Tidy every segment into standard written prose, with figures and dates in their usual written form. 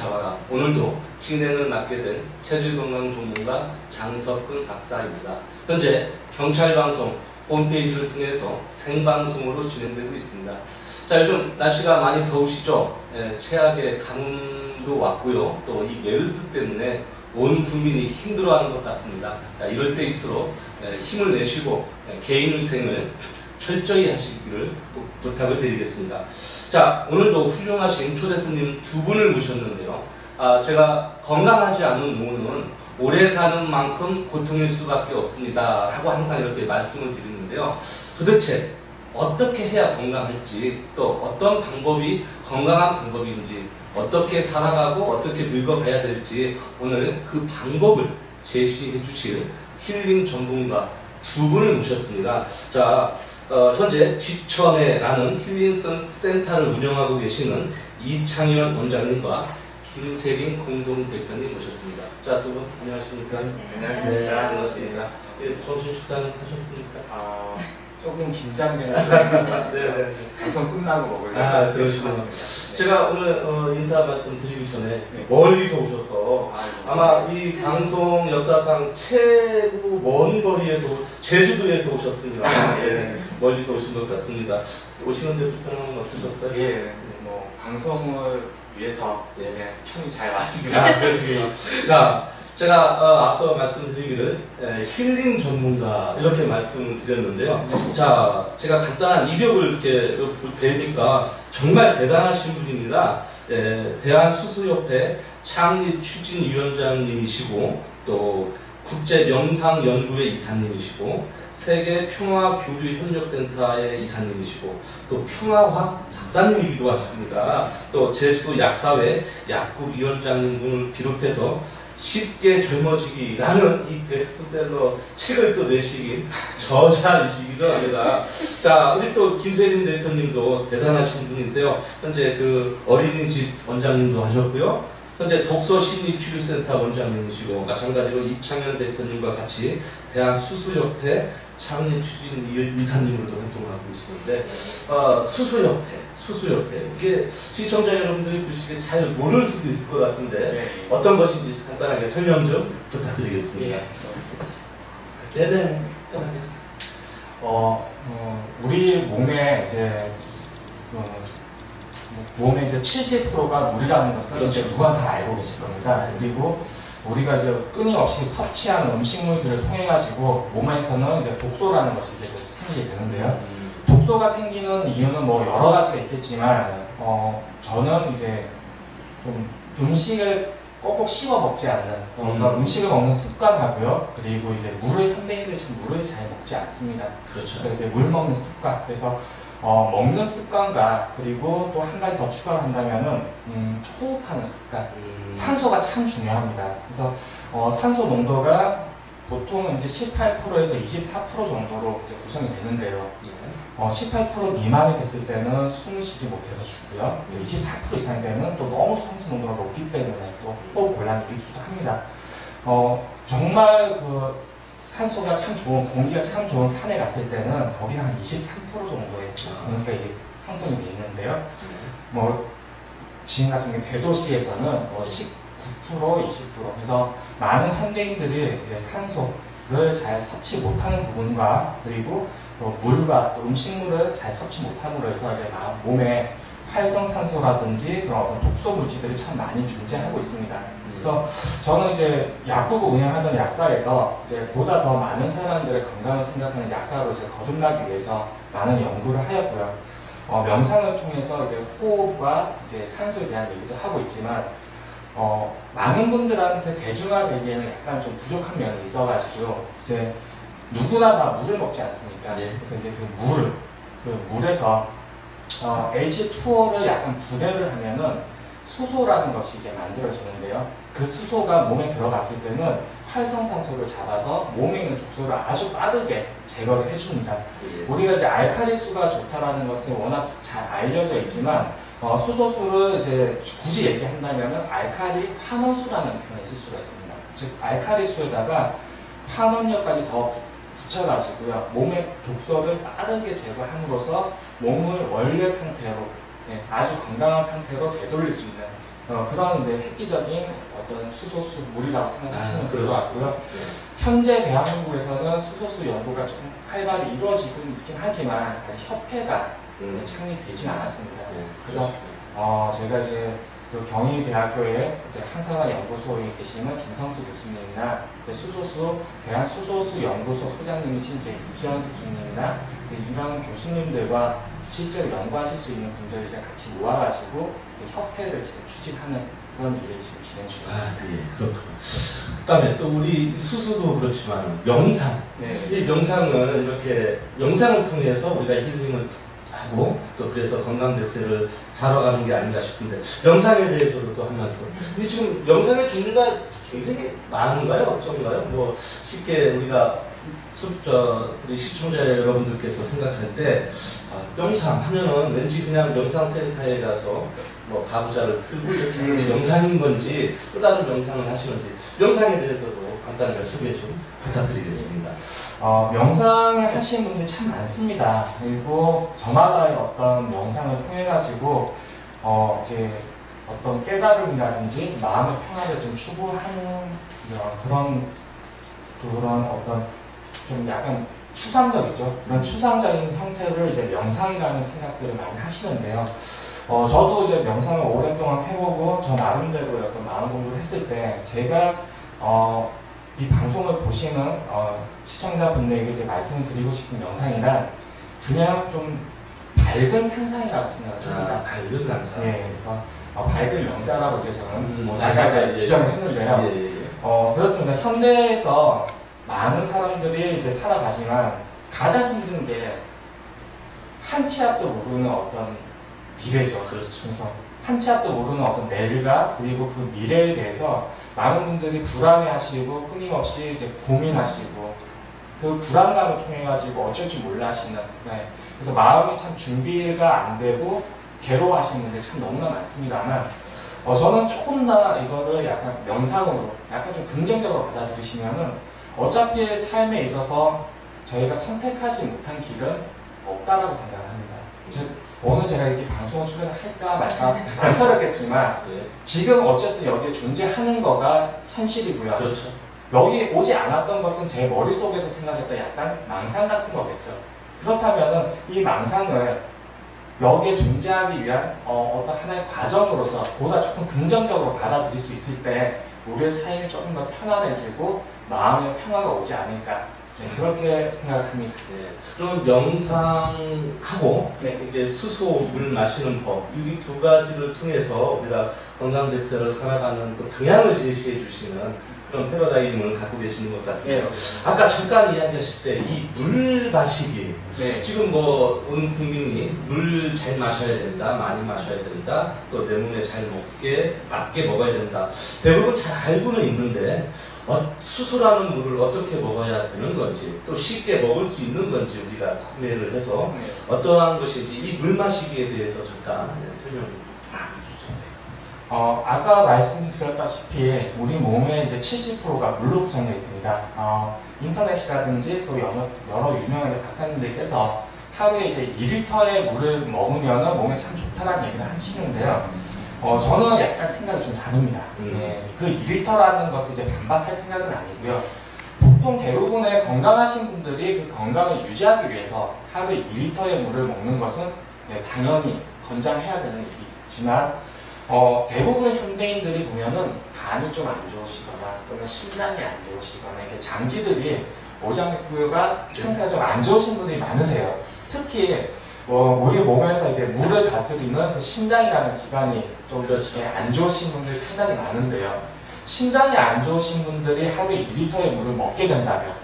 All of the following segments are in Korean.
잡아라. 오늘도 진행을 맡게 된 체질건강 전문가 장석근 박사입니다. 현재 경찰방송 홈페이지를 통해서 생방송으로 진행되고 있습니다. 자, 요즘 날씨가 많이 더우시죠? 최악의 가뭄도 왔고요. 또 이 메르스 때문에 온 국민이 힘들어하는 것 같습니다. 자, 이럴 때일수록 힘을 내시고 개인생을 철저히 하시기를 꼭 부탁을 드리겠습니다. 자, 오늘도 훌륭하신 초대 손님 두 분을 모셨는데요. 제가 건강하지 않은 노는 오래 사는 만큼 고통일 수밖에 없습니다 라고 항상 이렇게 말씀을 드리는데요. 도대체 어떻게 해야 건강할지, 또 어떤 방법이 건강한 방법인지, 어떻게 살아가고 어떻게 늙어가야 될지 오늘 그 방법을 제시해 주실 힐링 전문가 두 분을 모셨습니다. 자, 현재 지천에라는 힐링 센터를 운영하고 계시는 이창현 원장님과 김세린 공동대표님 모셨습니다. 자, 두 분 안녕하십니까? 네, 안녕하십니까? 네, 반갑습니다. 점심 식사는 하셨습니까? 조금 긴장되는 네. 방송 끝나고 먹으려고. 그러시구나. 네. 제가 오늘 인사 말씀 드리기 전에 멀리서 오셔서 아마 이 방송 역사상 최고 먼 거리에서 제주도에서 오셨습니다. 네. 멀리서 오신 것 같습니다. 오시는데 불편함은 없으셨어요? 예, 뭐 방송을 위해서 편히 잘 왔습니다. 그러시군요. 자, 제가 앞서 말씀드리기를 힐링 전문가 이렇게 말씀을 드렸는데요. 자, 제가 간단한 이력을 이렇게 뵈니까 정말 대단하신 분입니다. 대한수소협회 창립 추진위원장님이시고 또 국제명상연구회 이사님이시고 세계평화교류협력센터의 이사님이시고 또 평화학 박사님이기도 하십니다. 또 제주도 약사회 약국위원장님 등을 비롯해서 쉽게 젊어지기라는 이 베스트셀러 책을 또 내시긴 저자이시기도 합니다. 자, 우리 또 김세린 대표님도 대단하신 분이세요. 현재 그 어린이집 원장님도 하셨고요. 현재 독서심리치료센터 원장님이시고 마찬가지로 이창현 대표님과 같이 대한수소협회 창립추진 이사님으로도 활동을 하고 계시는데 수소협회 이게 시청자 여러분들이 보시기에 잘 모를 수도 있을 것 같은데 어떤 것인지 간단하게 설명 좀 부탁드리겠습니다. 네네. 우리 몸에 이제 몸의 이제 70%가 물이라는 것을 그렇죠. 이제 누가 다 알고 계실 겁니다. 그리고 우리가 이제 끊임없이 섭취하는 음식물들을 통해 가지고 몸에서는 이제 독소라는 것이 이제 생기게 되는데요. 독소가 생기는 이유는 뭐 여러 가지가 있겠지만, 저는 이제 좀 음식을 꼭꼭 씹어 먹지 않는, 그러니까 음식을 먹는 습관하고요. 그리고 이제 현대인들이 물을 잘 먹지 않습니다. 그렇죠. 그래서 이제 물 먹는 습관. 그래서 먹는 습관과 그리고 또 한 가지 더 추가를 한다면은 호흡하는 습관. 산소가 참 중요합니다. 그래서 산소 농도가 보통 이제 18%에서 24% 정도로 이제 구성이 되는데요. 18% 미만이 됐을 때는 숨을 쉬지 못해서 죽고요. 24% 이상이 되면 또 너무 산소 농도가 높기 때문에 또 호흡 곤란을 일으키기도 합니다. 정말 그 산소가 참 좋은, 공기가 참 좋은 산에 갔을 때는 거기는 한 23% 정도의 공기가 형성이 되어 있는데요. 지금 같은 경우 대도시에서는 19%, 20%. 그래서 많은 현대인들이 이제 산소를 잘 섭취 못하는 부분과 그리고 또 물과 또 음식물을 잘 섭취 못함으로 해서 이제 몸에 활성산소라든지 그런 어떤 독소 물질들이 참 많이 존재하고 있습니다. 그래서 저는 이제 약국을 운영하던 약사에서 이제 보다 더 많은 사람들의 건강을 생각하는 약사로 이제 거듭나기 위해서 많은 연구를 하였고요. 명상을 통해서 이제 호흡과 이제 산소에 대한 얘기도 하고 있지만, 많은 분들한테 대중화되기에는 약간 좀 부족한 면이 있어가지고요. 이제 누구나 다 물을 먹지 않습니까? 그래서 이제 그 물에서 H2O를 약간 분해를 하면은 수소라는 것이 이제 만들어지는데요. 그 수소가 몸에 들어갔을 때는 활성산소를 잡아서 몸에 있는 독소를 아주 빠르게 제거를 해줍니다. 우리가 이제 알칼리수가 좋다라는 것은 워낙 잘 알려져 있지만, 수소수를 이제 굳이 얘기한다면은 알칼리 환원수라는 표현을 쓸 수가 있습니다. 즉, 알칼리수에다가 환원력까지 더 붙여가지고요. 몸의 독소를 빠르게 제거함으로써 몸을 원래 상태로, 아주 건강한 상태로 되돌릴 수 있는 그런 이제 획기적인 어떤 수소수 물이라고 생각하시면 될 것 같고요. 네. 현재 대한민국에서는 수소수 연구가 좀 활발히 이루어지고 있긴 하지만 협회가 창립되진 않았습니다. 그래서 제가 이제 그 경희대학교의 이제 항산화 연구소에 계시는 김성수 교수님이나 수소수 대한수소수 연구소 소장님이신 이제 이지연 교수님이나 이런 교수님들과 실제로 연구하실 수 있는 분들을 이제 같이 모아가지고 협회를 지금 추진하는 그런 일을 지금 진행 중입니다. 예, 그렇군요. 그다음에 또 우리 수수도 그렇지만 명상. 네. 이 명상은 이렇게 명상을 통해서 우리가 힐링을 하고 또 그래서 건강 백세를 살아가는 게 아닌가 싶은데 명상에 대해서도 또 한 말씀. 이 지금 명상의 종류가 굉장히 많은가요? 어떤가요? 뭐 쉽게 우리가 우리 시청자 여러분들께서 생각할 때 명상 하면은 왠지 그냥 명상센터에 가서 뭐 가부좌를 틀고 이렇게 하는 게 명상인 건지 또 다른 명상을 하시는지 명상에 대해서도 간단하게 소개 좀 부탁드리겠습니다. 명상을 하시는 분들이 참 많습니다. 그리고 저마다의 어떤 명상을 통해 가지고 이제 어떤 깨달음이라든지 마음의 평화를 좀 추구하는 그런 어떤 좀 약간 추상적이죠. 그런 추상적인 형태를 이제 명상이라는 생각들을 많이 하시는데요. 저도 이제 명상을 오랫동안 해보고 저 나름대로 어떤 마음 공부를 했을 때 제가 이 방송을 보시는 시청자분들에게 이제 말씀을 드리고 싶은 명상이란 그냥 좀 밝은 상상이라고 생각을 합니다. 밝은 상상. 네, 그래서 밝은 명자라고 이제 저는 제가 이제 지정을 했는데요. 그렇습니다. 현대에서 많은 사람들이 이제 살아가지만 가장 힘든 게 한 치 앞도 모르는 어떤 미래죠. 그렇죠. 그래서 한 치 앞도 모르는 어떤 내일과 그리고 그 미래에 대해서 많은 분들이 불안해하시고 끊임없이 이제 고민하시고 그 불안감을 통해 가지고 어쩔 줄 몰라 하시는. 네. 그래서 마음이 참 준비가 안 되고 괴로워하시는 분들이 참 너무나 많습니다만 저는 조금 더 이거를 약간 명상으로 약간 좀 긍정적으로 받아들이시면은 어차피 삶에 있어서 저희가 선택하지 못한 길은 없다라고 생각합니다. 즉 오늘 제가 이렇게 방송을 출연할까 말까 망설였겠지만 지금 어쨌든 여기에 존재하는 거가 현실이고요. 그렇죠. 여기 오지 않았던 것은 제 머릿속에서 생각했던 약간 망상 같은 거겠죠. 그렇다면은 이 망상을 여기에 존재하기 위한 어떤 하나의 과정으로서 보다 조금 긍정적으로 받아들일 수 있을 때 우리의 삶이 조금 더 편안해지고 마음의 평화가 오지 않을까. 네, 그렇게 생각합니다. 네. 그럼 명상하고 이렇게 수소 물 마시는 법, 이 두 가지를 통해서 우리가 건강 백세를 살아가는 그 방향을 제시해 주시는 그런 패러다임을 갖고 계시는 것 같은데요. 아까 잠깐 이야기하실 때 이 물 마시기, 지금 뭐 온 국민이 물 잘 마셔야 된다, 많이 마셔야 된다, 또 내 몸에 잘 맞게 먹어야 된다. 대부분 잘 알고는 있는데 수소라는 물을 어떻게 먹어야 되는 건지, 또 쉽게 먹을 수 있는 건지 우리가 판매를 해서 어떠한 것인지 이 물 마시기에 대해서 잠깐 설명 좀 해주시죠. 아까 말씀드렸다시피 우리 몸의 이제 70%가 물로 구성되어 있습니다. 인터넷이라든지 또 여러 유명한 박사님들께서 하루에 이제 2리터의 물을 먹으면 몸에 참 좋다는 얘기를 하시는데요. 저는 약간 생각이 좀 다릅니다. 그 2리터라는 것을 이제 반박할 생각은 아니고요. 보통 대부분의 건강하신 분들이 그 건강을 유지하기 위해서 하루에 2리터의 물을 먹는 것은 당연히 권장해야 되는 일이지만 대부분의 현대인들이 보면은 간이 좀 안 좋으시거나 또는 신장이 안 좋으시거나 이렇게 장기들이 오장육부가 상태가 좀 안 좋으신 분들이 많으세요. 특히 우리 몸에서 이제 물을 다스리는 그 신장이라는 기관이 좀 안 좋으신 분들이 상당히 많은데요. 신장이 안 좋으신 분들이 하루에 2리터의 물을 먹게 된다면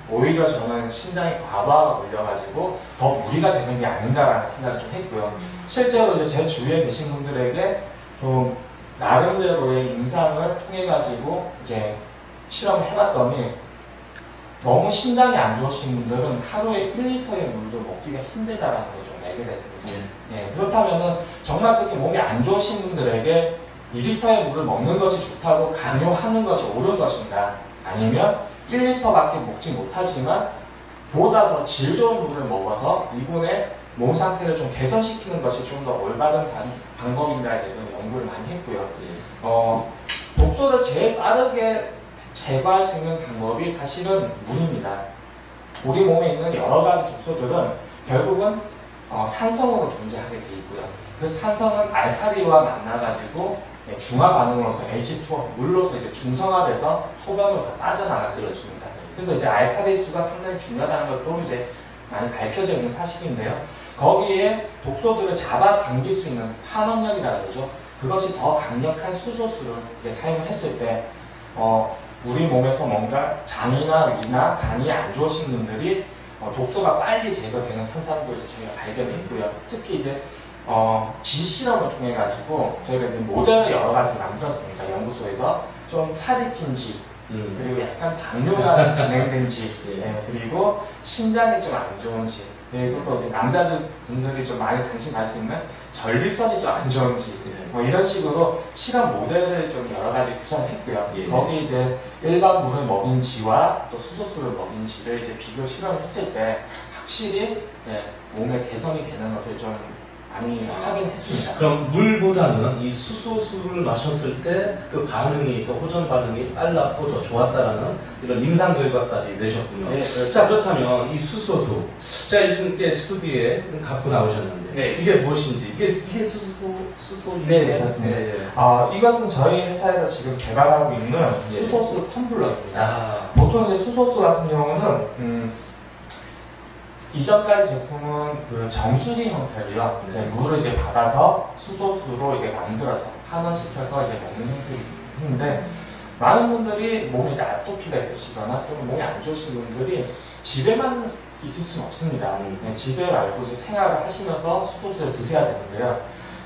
오히려 저는 신장에 과부하가 걸려가지고 더 무리가 되는 게 아닌가라는 생각을 좀 했고요. 실제로 이제 제 주위에 계신 분들에게 좀 나름대로의 임상을 통해 가지고 이제 실험을 해봤더니 너무 신장이 안 좋으신 분들은 하루에 1리터의 물도 먹기가 힘들다라는 걸 좀 알게 됐습니다. 그렇다면은 정말 그렇게 몸이 안 좋으신 분들에게 2리터의 물을 먹는 것이 좋다고 강요하는 것이 옳은 것인가? 아니면 1리터밖에 먹지 못하지만 보다 더 질 좋은 물을 먹어서 이분의 몸 상태를 좀 개선시키는 것이 좀 더 올바른 방법인가에 대해서 연구를 많이 했고요. 독소를 제일 빠르게 제거할 수 있는 방법이 사실은 물입니다. 우리 몸에 있는 여러 가지 독소들은 결국은 산성으로 존재하게 돼 있고요. 그 산성은 알칼리와 만나가지고 중화 반응으로서 H2O 물로서 이제 중성화돼서 소변으로 다 빠져나가게 되어 있습니다. 그래서 이제 알칼리 수가 상당히 중요하다는 것도 이제 많이 밝혀져 있는 사실인데요. 거기에 독소들을 잡아당길 수 있는 환원력이라고 그러죠. 그것이 더 강력한 수소수를 이제 사용했을 때 우리 몸에서 뭔가 장이나 위나 간이 안 좋으신 분들이 독소가 빨리 제거되는 현상도 이제 저희가 발견했고요. 특히 이제 지실험을 통해 가지고 저희가 이제 모델을 여러 가지 만들었습니다. 연구소에서 좀 살이 찐 지, 그리고 약간 당뇨가 진행된 지, 그리고 심장이 좀 안 좋은 지, 그리고 또 이제 남자들 분들이 좀 많이 관심 가지고 있는 전립선이 좀 안 좋은지 뭐 이런 식으로 실험 모델을 좀 여러 가지 구성했고요. 거기 이제 일반 물을 먹인 지와 또 수소수를 먹인 지를 이제 비교 실험을 했을 때 확실히 몸에 개선이 되는 것을 좀 많이 확인했습니다. 그럼 물보다는 이 수소수를 마셨을 때 그 반응이 또 호전 반응이 빨랐고 더 좋았다라는 이런 임상 결과까지 내셨군요. 네, 자, 그렇다면 이 수소수, 자 요즘 이렇게 스튜디오에 갖고 나오셨는데 이게 무엇인지 이게 수소 네, 맞습니다. 이것은 저희 회사에서 지금 개발하고 있는 수소수 텀블러입니다. 보통 이제 수소수 같은 경우는 이전까지 제품은 그 정수기 형태로요. 이제 물을 이제 받아서 수소수로 이제 만들어서 환원시켜서 이제 먹는 형태인데 많은 분들이 몸에 이제 아토피가 있으시거나 또는 몸이 안 좋으신 분들이 집에만 있을 수는 없습니다. 집에 말고 이제 생활을 하시면서 수소수를 드셔야 되는데요.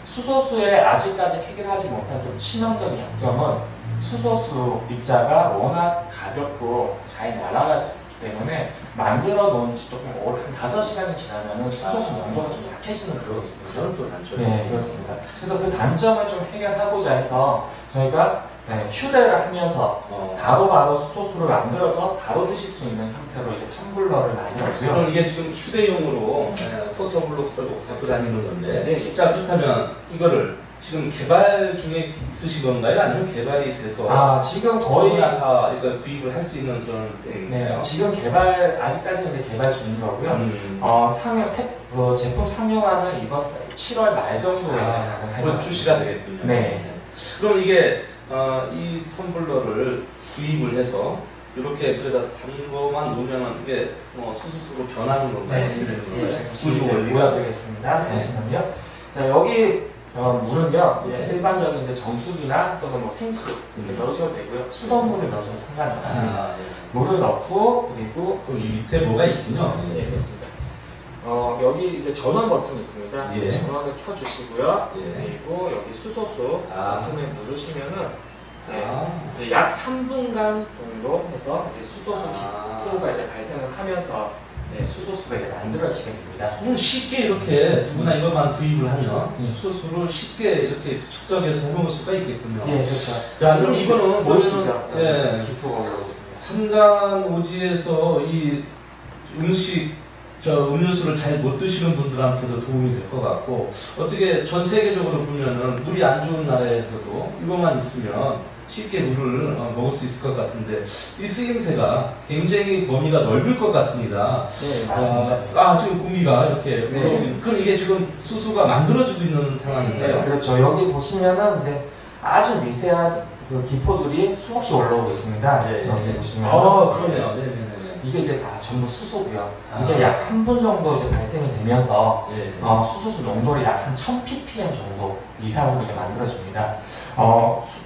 수소수에 아직까지 해결하지 못한 좀 치명적인 약점은 수소수 입자가 워낙 가볍고 잘 날아갈 수 있기 때문에 만들어 놓은 지 조금 한 5시간이 지나면은 수소수 농도가 좀 약해지는 그런 있습니다. 그런 또 단점이 네, 그렇습니다. 그래서 그 단점을 좀 해결하고자 해서 저희가 휴대를 하면서 바로 수소수를 만들어서 바로 드실 수 있는 형태로 이제 텀블러를 만들었고요. 그럼 이게 지금 휴대용으로 포터블록도 갖고 다니는 건데, 자 그렇다면 이거를 지금 개발 중에 있으신 건가요? 아니면 개발이 돼서 지금 거의 다 이거 구입을 할 수 있는 그런 네, 지금 아직까지는 이제 개발 중인 거고요. 제품 상용화는 이번 7월 말 정도에 곧 출시가 되겠군요. 네. 그럼 이게 이 텀블러를 구입을 해서 이렇게 그래다 담궈만 놓으면 이게 수소수로 변하는 건가요? 네, 지금 보여드리겠습니다. 잠시만요. 자, 여기 물은요, 일반적인 이제 정수기나 또는 생수 이렇게 넣으셔도 되고요. 수돗물을 넣으셔도 상관이 없습니다. 물을 넣고 그리고 또 이 밑에 뭐가 있군요. 그렇습니다. 여기 이제 전원 버튼이 있습니다. 전원을 켜주시고요. 그리고 여기 수소수 버튼을 누르시면은 약 3분간 정도 해서 이제 수소수 기포가 이제 발생을 하면서 수소수가 이제 만들어지게 됩니다. 쉽게 이렇게 누구나 이것만 구입을 하면 수소수를 쉽게 이렇게 즉석에서 해먹을 수가 있겠군요. 그렇죠. 야, 그럼 이거는 보이시죠? 기포가 올라오고 있습니다. 산간오지에서 이 음료수를 잘 못 드시는 분들한테도 도움이 될 것 같고, 어떻게 전 세계적으로 보면은 물이 안 좋은 나라에서도 이것만 있으면 쉽게 물을 먹을 수 있을 것 같은데, 이 쓰임새가 굉장히 범위가 넓을 것 같습니다. 네, 맞습니다. 지금 공기가 이렇게 올라오고, 그럼 이게 지금 수소가 만들어지고 있는 상황인가요? 네, 그렇죠. 여기 보시면은 이제 아주 미세한 그 기포들이 수없이 올라오고 있습니다. 여기 보시면. 그러네요. 네. 이게 이제 다 전부 수소고요. 이게 약 3분 정도 이제 발생이 되면서 수소수 농도를 약 한 1000ppm 정도 이상으로 이제 만들어집니다.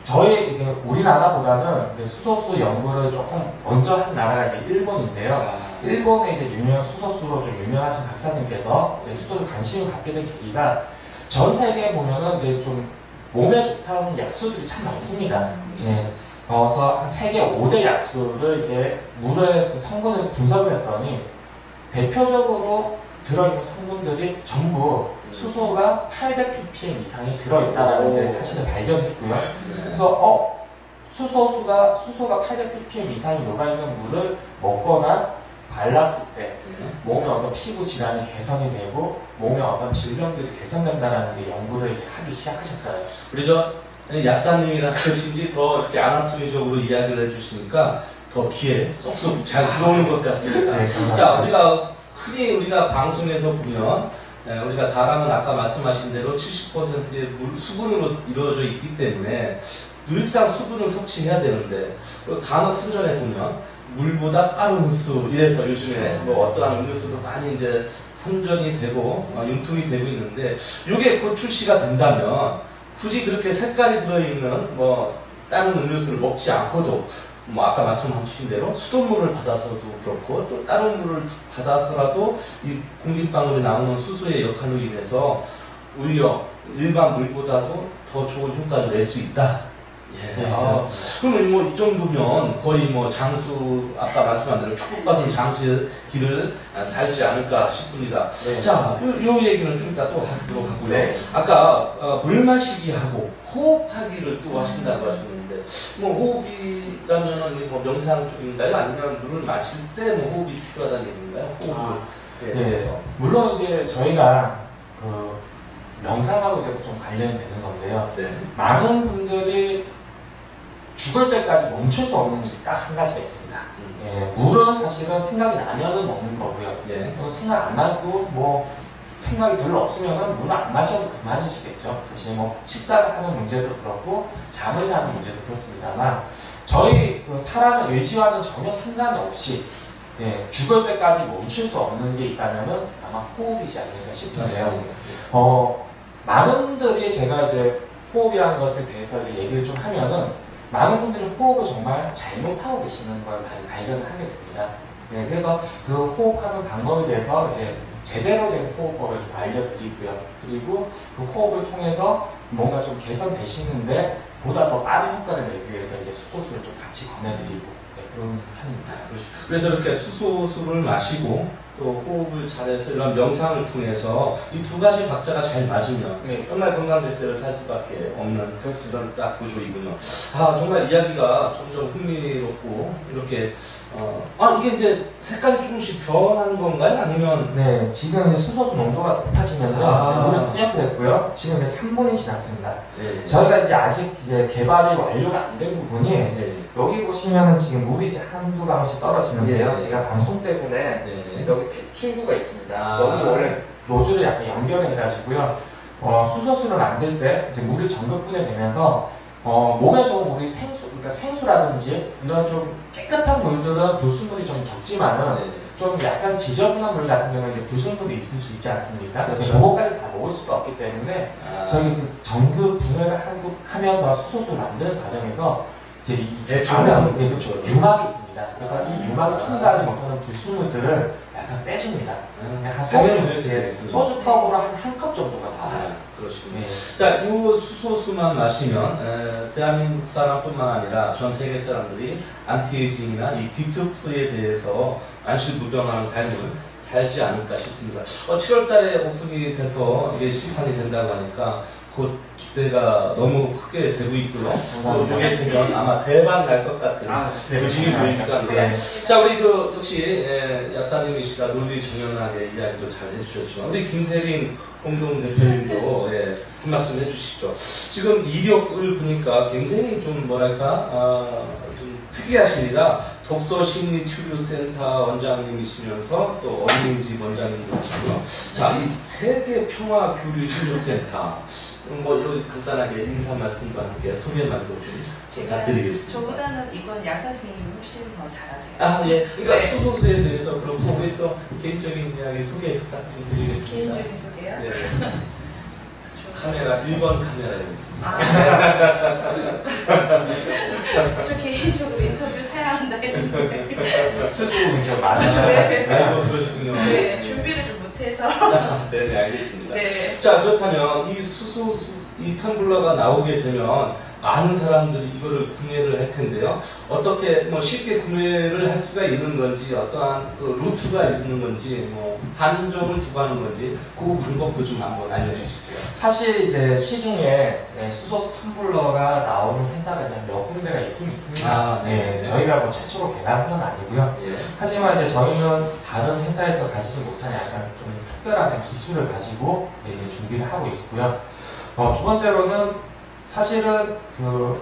저희 이제 우리나라보다는 이제 수소수 연구를 조금 먼저 한 나라가 이제 일본인데요. 일본의 이제 수소수로 좀 유명하신 박사님께서 이제 수소에 관심을 갖게 된 계기가 전 세계에 보면은 이제 좀 몸에 좋다는 약수들이 참 많습니다. 그래서 한 세계 5대 약수를 이제 물에서 성분을 분석을 했더니 대표적으로 들어있는 성분들이 전부 수소가 800ppm 이상이 들어있다라는 이제 사실을 발견했고요. 그래서 수소가 800ppm 이상이 녹아있는 물을 먹거나 발랐을 때 몸의 어떤 피부 질환이 개선이 되고 몸의 어떤 질병들이 개선된다라는 이제 연구를 이제 하기 시작하셨어요. 그래서 약사님이라 그러신지 더 이렇게 아나토미적으로 이야기를 해주시니까 더 귀에 쏙쏙 잘 들어오는 것 같습니다. 네, 자, 흔히 우리가 방송에서 보면 우리가 사람은 아까 말씀하신 대로 70%의 수분으로 이루어져 있기 때문에 늘상 수분을 섭취해야 되는데 간혹 선전에 보면 물보다 빠른 흡수 이래서 요즘에 뭐 어떠한 음료수도 많이 이제 선전이 되고 융통이 되고 있는데 이게 곧 출시가 된다면 굳이 그렇게 색깔이 들어있는 뭐 다른 음료수를 먹지 않고도 뭐 아까 말씀하신 대로 수돗물을 받아서도 그렇고 또 다른 물을 받아서라도 이 공기방울이 나오는 수소의 역할로 인해서 오히려 일반 물보다도 더 좋은 효과를 낼 수 있다. 예. 네, 그러면 뭐 이 정도면 거의 뭐 장수 아까 말씀한 대로 축복받은 장수의 길을 살지 않을까 싶습니다. 네, 자, 요 얘기는 좀 이따 또 하도록 하고요. 네. 아까 물 마시기 하고 호흡하기를 또 하신다고 하셨는데 뭐 호흡이라면은 뭐 명상 쪽인가요? 아니면 물을 마실 때 뭐 호흡이 필요하다는 얘기인가요? 호흡에 대해서. 물론 이제 저희가 그 명상하고 이제 좀 관련이 되는 건데요. 네. 많은 분들이 죽을 때까지 멈출 수 없는 게 딱 한 가지가 있습니다. 예, 물은 사실은 생각이 나면은 먹는 거고요. 네. 생각 안 하고 뭐 생각이 별로 없으면은 물을 안 마셔도 그만이시겠죠. 사실 뭐 식사를 하는 문제도 그렇고 잠을 자는 문제도 그렇습니다만 저희 그 사람의 의지와는 전혀 상관없이 예, 죽을 때까지 멈출 수 없는 게 있다면은 아마 호흡이지 않을까 싶은데요. 많은들이 제가 이제 호흡이라는 것에 대해서 이제 얘기를 좀 하면은 많은 분들이 호흡을 정말 잘못하고 계시는 걸 발견을 하게 됩니다. 네, 그래서 그 호흡하는 방법에 대해서 이제 제대로 된 호흡법을 좀 알려드리고요. 그리고 그 호흡을 통해서 뭔가 좀 개선되시는데 보다 더 빠른 효과를 내기 위해서 이제 수소수를 좀 같이 권해드리고 네, 그런 편입니다. 그래서 이렇게 수소수를 마시고 또 호흡을 잘해서 이런 명상을 통해서 이 두 가지 박자가 잘 맞으면 네. 정말 건강대세를 살 수밖에 없는 그렇습니다. 그런 딱 구조이군요. 아 정말 이야기가 점점 흥미롭고 이렇게 이게 이제 색깔이 조금씩 변하는 건가요? 아니면 네, 지금 이제 수소수 농도가 높아지면요. 물이 이렇게 됐고요. 지금 이제 3분이 지났습니다. 네. 저희가 이제 아직 이제 개발이 완료가 안 된 부분이 네. 여기 보시면은 지금 물이 이제 한두 방울씩 떨어지는데요. 네. 제가 방송 때문에 네. 여기 배출구가 있습니다. 아. 여기 원래 노즐을 약간 연결을 해가지고요. 수소수를 만들 때 이제 물이 전극분해 되면서 몸에 좋은 물이 그러니까 생수라든지 이런 좀 깨끗한 물들은 불순물이 좀 적지만은 네. 좀 약간 지저분한 물 같은 경우는 이제 불순물이 있을 수 있지 않습니까? 그렇죠. 그거까지 다 먹을 수가 없기 때문에 저희 그 전극 분해를 하면서 수소수를 만드는 과정에서 이제 이 안에 네, 그렇죠. 유막이 있습니다. 그래서 이 유막을 통과하지 못하는 불순물들을 약간 빼줍니다. 한 소주 컵으로 한 컵 정도가 나와요. 그렇군요. 네. 자, 이 수소수만 마시면 대한민국 사람뿐만 아니라 전 세계 사람들이 안티에이징이나 이 디톡스에 대해서 안실부정하는 삶을 살지 않을까 싶습니다. 7월달에 오픈이 돼서 이게 시판이 된다고 하니까 곧 기대가 너무 크게 되고 있고요. 또 이게 되면 아마 대박 날 것 같은 조짐이 보이니까 합니다. 자, 우리 역시 약사님이시라 논리 정연하게 이야기도 잘 해주셨지만 우리 김세린 공동 대표님도 한 말씀 해주시죠. 지금 이력을 보니까 굉장히 좀 좀 특이하십니다. 독서심리치료센터 원장님이시면서 또 어린이집 원장님도 하시고요. 자, 이 세계평화교류치료센터 이런 간단하게 인사 말씀과 함께 소개만 좀 부탁드리겠습니다. 저보다는 이건 약사 선생님이 훨씬 더 잘하세요. 예. 그러니까 네. 수소수에 대해서 그렇고 우리 또 개인적인 이야기 소개 부탁 좀 드리겠습니다. 개인적인 소개요? 네. 카메라 1번 카메라에 있습니다. 저 개인적으로 인터뷰 사야 한다 했는데 수줍음이 좀 많으시죠? 네. 아이고 그러시군요. 네, 준비를 좀 못해서. 네, 알겠습니다. 네. 자, 그렇다면 이 수소수 이 텀블러가 나오게 되면 많은 사람들이 이거를 구매를 할 텐데요. 어떻게 쉽게 구매를 할 수가 있는 건지 어떠한 그 루트가 있는 건지 한정을 두고 하는 건지 그 방법도 좀 한번 알려주시죠. 사실 이제 시중에 수소수 텀블러가 나오는 회사가 이제 몇 군데가 있긴 있습니다. 네. 저희가 최초로 개발한 건 아니고요. 예. 하지만 이제 저희는 다른 회사에서 가지지 못한 약간 좀 특별한 기술을 가지고 이제 준비를 하고 있고요. 두 번째로는 사실은 그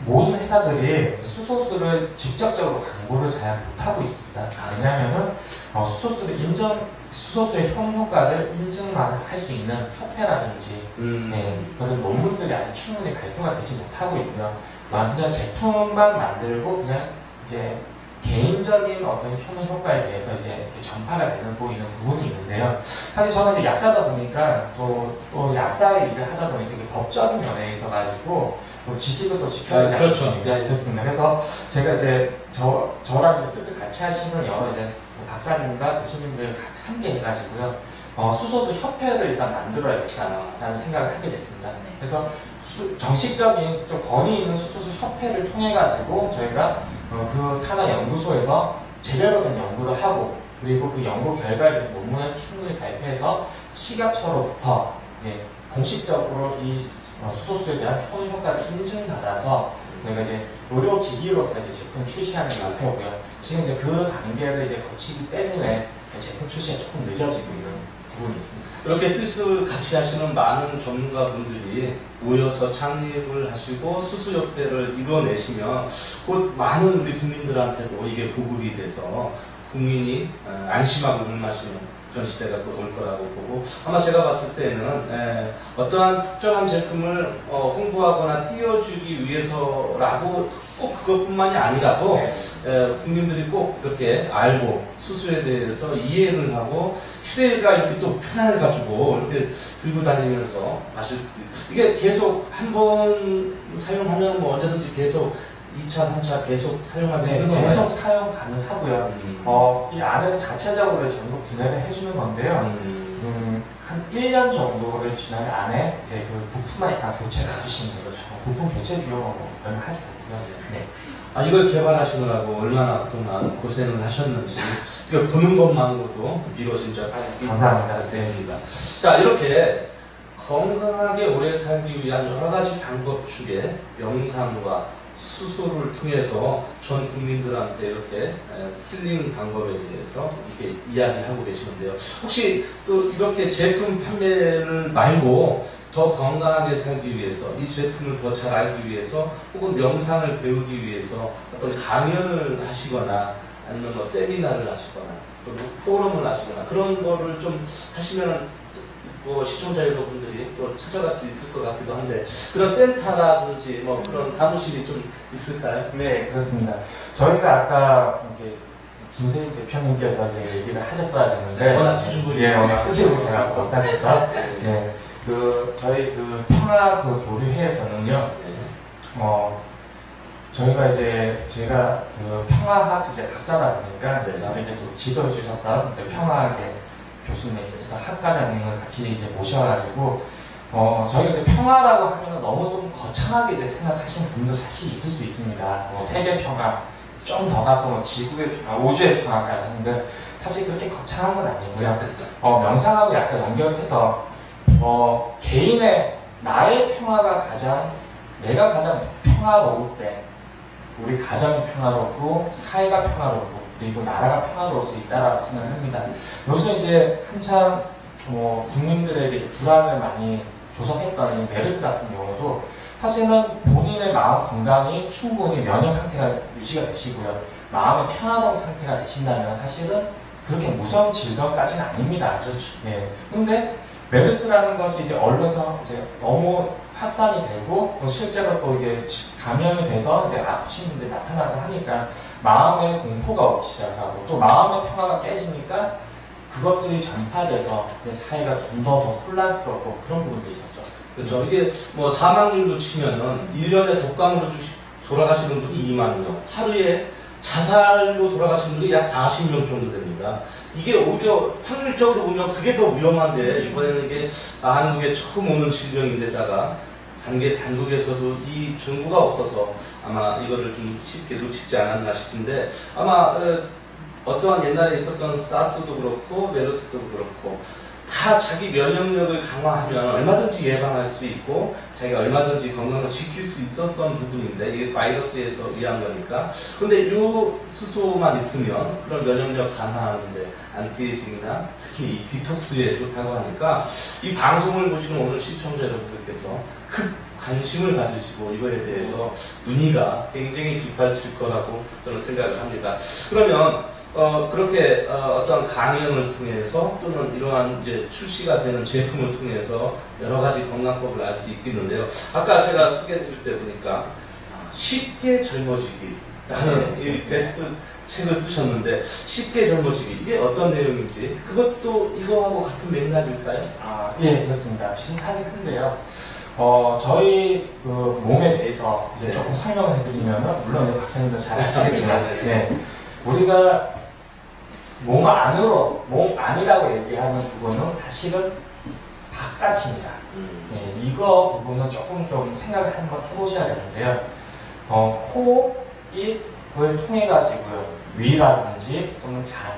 모든 회사들이 수소수를 직접적으로 광고를 잘 못하고 있습니다. 왜냐하면은 수소수의 효과를 인증만 할 수 있는 협회라든지 그런 논문들이 아직 충분히 발표가 되지 못하고 있고요. 그냥 제품만 만들고 그냥 이제 개인적인 어떤 효과에 대해서 이제 이렇게 전파가 되는 보이는 부분이 있는데요. 사실 저는 이제 약사다 보니까 또 약사의 일을 하다 보니까 이게 법적인 면에 있어가지고 지키고 또 지켜야 되지 않습니까? 그렇죠. 그렇습니다. 그래서 제가 이제 저랑 이제 뜻을 같이 하시는 여러 이제 박사님과 교수님들 함께 해가지고요. 수소수 협회를 일단 만들어야겠다라는 생각을 하게 됐습니다. 그래서 정식적인 좀 권위 있는 수소수 협회를 통해 가지고 저희가 그 산하 연구소에서 제대로 된 연구를 하고 그리고 그 연구 결과를 논문을 충분히 발표해서 식약처로부터 공식적으로 이 수소수에 대한 효능 효과를 인증받아서 저희가 이제 의료기기로서 이제 제품 출시하는 목표고요. 지금 이제 그 단계를 이제 거치기 때문에 제품 출시가 조금 늦어지고 있는 부분이 있습니다. 이렇게 뜻을 같이 하시는 많은 전문가분들이 모여서 창립을 하시고 수수협회를 이뤄내시면 곧 많은 우리 국민들한테도 이게 보급이 돼서 국민이 안심하고 물 마시는 그런 시대가 곧 올 거라고 보고 아마 제가 봤을 때는 어떠한 특정한 제품을 홍보하거나 띄워주기 위해서라고 꼭 그것뿐만이 아니라도 국민들이 꼭 이렇게 알고 수수에 대해서 이해를 하고 휴대가 이렇게 또 편해가지고 이렇게 들고 다니면서 마실 수도 있고 이게 계속 한 번 사용하면 뭐 언제든지 계속 2차, 3차 계속 사용할 수 있는 거예요? 계속 사용 가능하고요. 이 안에서 자체적으로 전부 분해를 해주는 건데요. 한 1년 정도를 지난 안에 이제 그 부품만 약간 교체를 해주시는 거죠. 부품 교체 비용은 얼마 하지 않고요. 이걸 개발하시느라고 얼마나 그동안 고생을 하셨는지 이걸 보는 것만으로도 미뤄진 적 감사합니다. 됩니다. 자, 이렇게 건강하게 오래 살기 위한 여러 가지 방법 중에 명상과 수소를 통해서 전 국민들한테 이렇게 힐링 방법에 대해서 이렇게 이야기하고 계시는데요. 혹시 또 이렇게 제품 판매를 말고 더 건강하게 살기 위해서 이 제품을 더 잘 알기 위해서 혹은 명상을 배우기 위해서 어떤 강연을 하시거나 아니면 뭐 세미나를 하시거나 또 포럼을 하시거나 그런 거를 좀 하시면 뭐 시청자 여러분들이 또 찾아갈 수 있을 것 같기도 한데 그런 센터라든지 뭐 그런 사무실이 좀 있을까요? 네, 그렇습니다. 저희가 아까 김세인 대표님께서 이제 얘기를 하셨어야 되는데 워낙 쓰신 분이 워낙 쓰시고 제가 못하니까 저희 그 평화 그 교류회에서는요 저희가 이제 제가 그 평화학 이제 박사다 보니까 저희 이제 좀 지도해 주셨던 이제 평화 이제 교수님께서 학과장님을 같이 이제 모셔가지고 저희가 이제 평화라고 하면 너무 좀 거창하게 이제 생각하시는 분도 사실 있을 수 있습니다. 세계 평화, 좀 더 가서 뭐 지구의 평화, 우주의 평화까지 하는데 사실 그렇게 거창한 건 아니고요. 명상하고 약간 연결해서 개인의 나의 평화가 내가 가장 평화로울 때 우리 가정이 평화롭고 사회가 평화롭고 그리고 나라가 평화로울 수 있다라고 생각합니다. 여기서 이제 한참 국민들에게 이제 불안을 많이 조성했던 이 메르스 같은 경우도 사실은 본인의 마음 건강이 충분히 면역 상태가 유지가 되시고요. 마음의 평화로운 상태가 되신다면 사실은 그렇게 무서운 질병까지는 아닙니다. 그렇죠. 네. 근데 메르스라는 것이 이제 언론에서 이제 너무 확산이 되고 실제로 또 이게 감염이 돼서 이제 아프신 분들이 나타나고 하니까 마음의 공포가 오기 시작하고 또 마음의 평화가 깨지니까 그것이 전파돼서 사회가 좀 더 혼란스럽고 그런 부분도 있었죠. 그렇죠. 이게 뭐 사망률로 치면은 1년에 독감으로 돌아가시는 분이 2만 명, 하루에 자살로 돌아가시는 분이 약 40명 정도 됩니다. 이게 오히려 확률적으로 보면 그게 더 위험한데 이번에는 이게 한국에 처음 오는 질병인데다가 단국에서도 이 정보가 없어서 아마 이거를 좀 쉽게 놓치지 않았나 싶은데 아마 어떠한 옛날에 있었던 사스도 그렇고 메르스도 그렇고 다 자기 면역력을 강화하면 얼마든지 예방할 수 있고 자기가 얼마든지 건강을 지킬 수 있었던 부분인데 이게 바이러스에서 의한 거니까 근데 요 수소만 있으면 그런 면역력 강화하는데 안티에이징이나 특히 이 디톡스에 좋다고 하니까 이 방송을 보시는 오늘 시청자 여러분들께서 관심을 가지시고 이거에 대해서 문의가 굉장히 빗발칠 거라고 저는 생각을 합니다. 그러면 그렇게 어떤 강연을 통해서 또는 이러한 이제 출시가 되는 제품을 통해서 여러 가지 건강법을 알 수 있겠는데요. 아까 제가 소개해드릴 때 보니까 쉽게 젊어지기라는 이 베스트 책을 쓰셨는데 쉽게 젊어지기 이게 어떤 내용인지 그것도 이거하고 같은 맥락일까요? 예, 그렇습니다. 비슷하긴 한데요. 저희 그 몸에 대해서 이제 네. 조금 설명을 해드리면 물론 박사님도 잘 아시겠지만 네. 네. 우리가 몸 안이라고 얘기하는 부분은 사실은 바깥입니다. 네, 이거 부분은 조금 좀 생각을 한번 해보셔야 되는데요. 코, 입을 통해 가지고요. 위라든지 또는 장,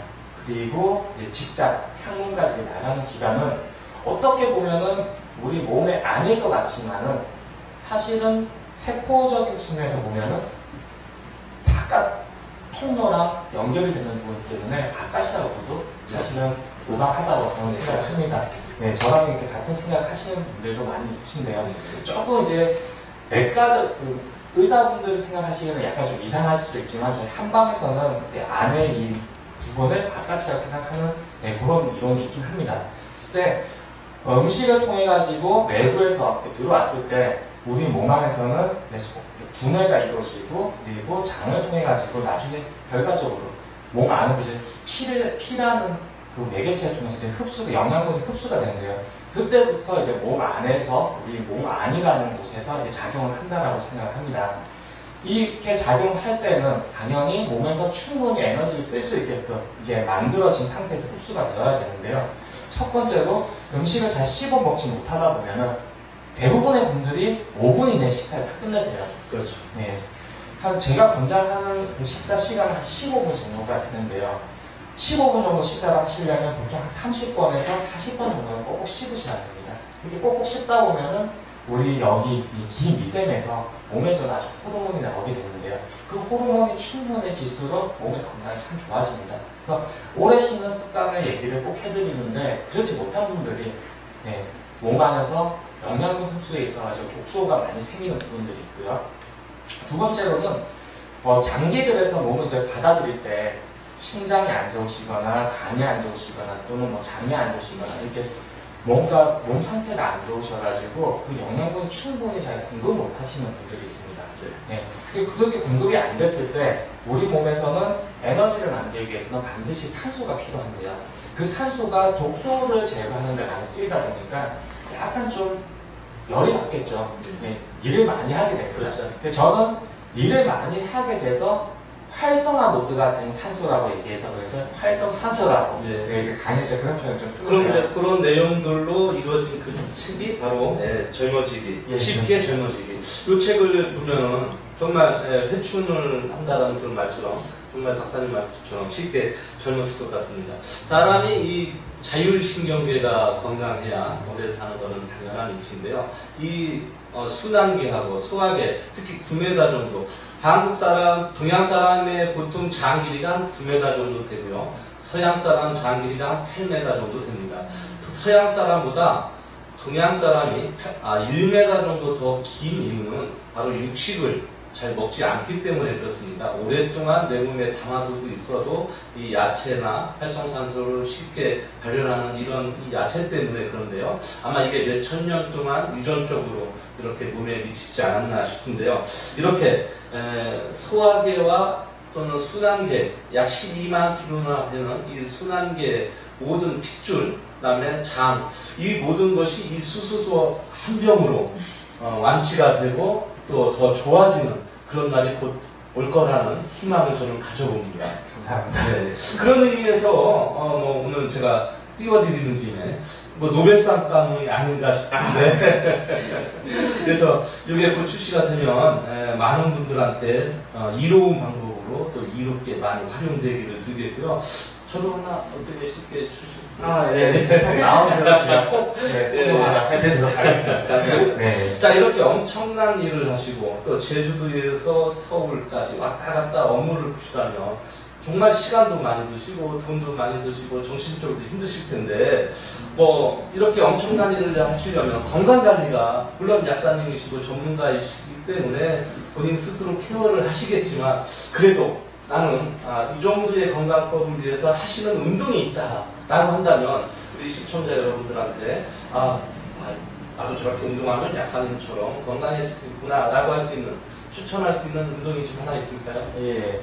그리고 직장, 항문까지 나가는 기관은 어떻게 보면은 우리 몸의 안일 것 같지만은 사실은 세포적인 측면에서 보면은 바깥 통로랑 연결이 되는 부분 때문에 바깥이라고도 사실은 무방하다고 저는 생각을 합니다. 네, 저랑 이렇게 같은 생각을 하시는 분들도 많이 있으신데요. 조금 이제 의사분들이 생각하시기에는 약간 좀 이상할 수도 있지만 저희 한방에서는 안에 이 부분을 바깥이라고 생각하는 그런 이론이 있긴 합니다. 그랬을 때 음식을 통해 가지고 내부에서 들어왔을 때 우리 몸 안에서는 분해가 이루어지고 그리고 장을 통해 가지고 나중에 결과적으로 몸 안으로 이제 피라는 그 매개체를 통해서 이제 영양분이 흡수가 되는데요. 그때부터 이제 몸 안에서 우리 몸 안이라는 곳에서 이제 작용을 한다라고 생각을 합니다. 이렇게 작용할 때는 당연히 몸에서 충분히 에너지를 쓸 수 있게끔 이제 만들어진 상태에서 흡수가 되어야 되는데요. 첫 번째로 음식을 잘 씹어 먹지 못하다 보면은 대부분의 분들이 5분 이내 식사를 다 끝내세요. 그렇죠. 네. 제가 권장하는 그 식사 시간은 한 15분 정도가 되는데요. 15분 정도 식사를 하시려면 보통 한 30번에서 40번 정도는 꼭꼭 씹으셔야 됩니다. 이렇게 꼭꼭 씹다 보면은 우리 여기 이 기미샘에서 몸에 좀 아주 호르몬이 나오게 되는데요. 그 호르몬이 충분해질수록 몸의 건강이 참 좋아집니다. 그래서 오래 씹는 습관을 얘기를 꼭 해드리는데 그렇지 못한 분들이 몸 안에서 영양분 흡수에 있어가지고 독소가 많이 생기는 부분들이 있고요. 두 번째로는 장기들에서 몸을 이제 받아들일 때 신장이 안 좋으시거나 간이 안 좋으시거나 또는 장이 안 좋으시거나 이렇게 뭔가 몸 상태가 안 좋으셔가지고 그 영양분이 충분히 잘 공급 못 하시는 분들이 있습니다. 그렇게 공급이 안 됐을 때 우리 몸에서는 에너지를 만들기 위해서는 반드시 산소가 필요한데요. 그 산소가 독소를 제거하는 데 많이 쓰이다 보니까 약간 좀 열이 받겠죠. 일을 많이 하게 됩니다. 그렇죠. 저는 일을 많이 하게 돼서 활성화 모드가 된 산소라고 얘기해서 그래서 활성산소라고 강의 때 그런 표현을 좀 쓰는 그럼 거예요. 이제 그런 내용들로 이루어진 그 책이 바로 젊어지기, 쉽게 젊어지기. 이 책을 보면은 정말 회춘을 한다는 그런 말처럼 정말 박사님 말씀처럼 쉽게 젊어질 것 같습니다. 사람이 이 자율신경계가 건강해야 오래 사는 것은 당연한 이치인데요. 이 순환계하고 소화계, 특히 9m 정도. 한국 사람, 동양 사람의 보통 장 길이가 한 9m 정도 되고요. 서양 사람 장 길이가 한 8m 정도 됩니다. 서양 사람보다 동양 사람이 1m 정도 더 긴 이유는 바로 육식을 잘 먹지 않기 때문에 그렇습니다. 오랫동안 내 몸에 담아두고 있어도 이 야채나 활성산소를 쉽게 발현하는 이런 이 야채 때문에 그런데요. 아마 이게 몇천 년 동안 유전적으로 이렇게 몸에 미치지 않았나 싶은데요. 이렇게 소화계와 또는 순환계 약 12만 킬로나 되는 이 순환계 모든 핏줄, 그다음에 장, 이 모든 것이 이 수수소 한 병으로 완치가 되고 또 더 좋아지는 그런 날이 곧 올 거라는 희망을 저는 가져봅니다. 감사합니다. 네. 그런 의미에서 오늘 제가 띄워드리는 김에 노벨상감이 아닌가 싶은데 그래서 이게 곧 출시가 되면 많은 분들한테 이로운 방법으로 또 이롭게 많이 활용되기를 빌겠고요. 저도 하나 어떻게 쉽게 주실 수 있어요? 나오면 제가 꼭 성공하라 해드리도록 하겠습니다. 자, 이렇게 엄청난 일을 하시고 또 제주도에서 서울까지 왔다 갔다 업무를 보시다면 정말 시간도 많이 드시고 돈도 많이 드시고 정신적으로도 힘드실 텐데 뭐 이렇게 엄청난 일을 하시려면 건강관리가 물론 약사님이시고 전문가이시기 때문에 본인 스스로 케어를 하시겠지만 그래도 나는 이 정도의 건강법을 위해서 하시는 운동이 있다라고 한다면 우리 시청자 여러분들한테 나도 저렇게 운동하면 약사님처럼 건강해지겠구나 라고 할 수 있는 추천할 수 있는 운동이 좀 하나 있을까요? 예.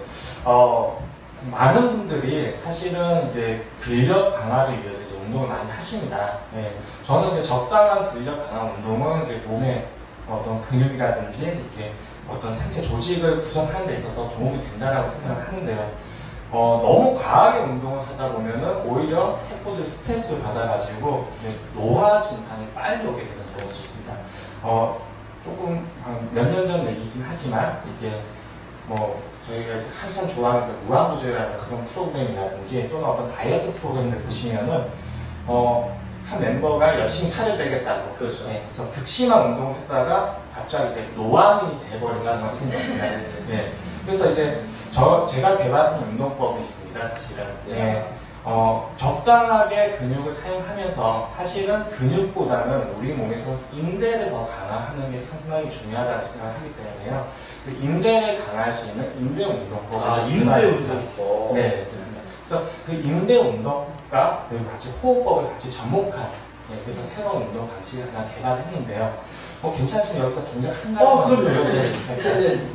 많은 분들이 사실은 이제 근력 강화를 위해서 이제 운동을 많이 하십니다. 예. 저는 이제 적당한 근력 강화 운동은 이제 몸의 어떤 근육이라든지 이렇게 어떤 생체 조직을 구성하는 데 있어서 도움이 된다라고 생각을 하는데요. 너무 과하게 운동을 하다 보면은 오히려 세포들 스트레스를 받아가지고 노화 증상이 빨리 오게 되는 경우가 있습니다. 조금 몇 년 전 얘기긴 하지만 이게 뭐 저희가 한참 좋아하는 그 무한도전이라는 그런 프로그램이라든지 또는 어떤 다이어트 프로그램들 보시면은 한 멤버가 열심히 살을 빼겠다고 그렇죠. 네, 그래서 극심한 운동을 했다가 갑자기 이제 노안이 돼버리는 경우가 생깁니다. 네. 그래서 이제 제가 개발한 운동법이 있습니다, 사실은. 네. 적당하게 근육을 사용하면서 사실은 근육보다는 우리 몸에서 인대를 더 강화하는 게 상당히 중요하다고 생각을 하기 때문에요. 그 인대를 강화할 수 있는 인대 운동법. 인대 운동법. 네, 그렇습니다. 그래서 그 인대 운동법과 그리고 같이 호흡법을 같이 접목한 그래서 새로운 운동 방식을 하나 개발했는데요. 괜찮으시면 여기서 동작 한 가지만 그럼요.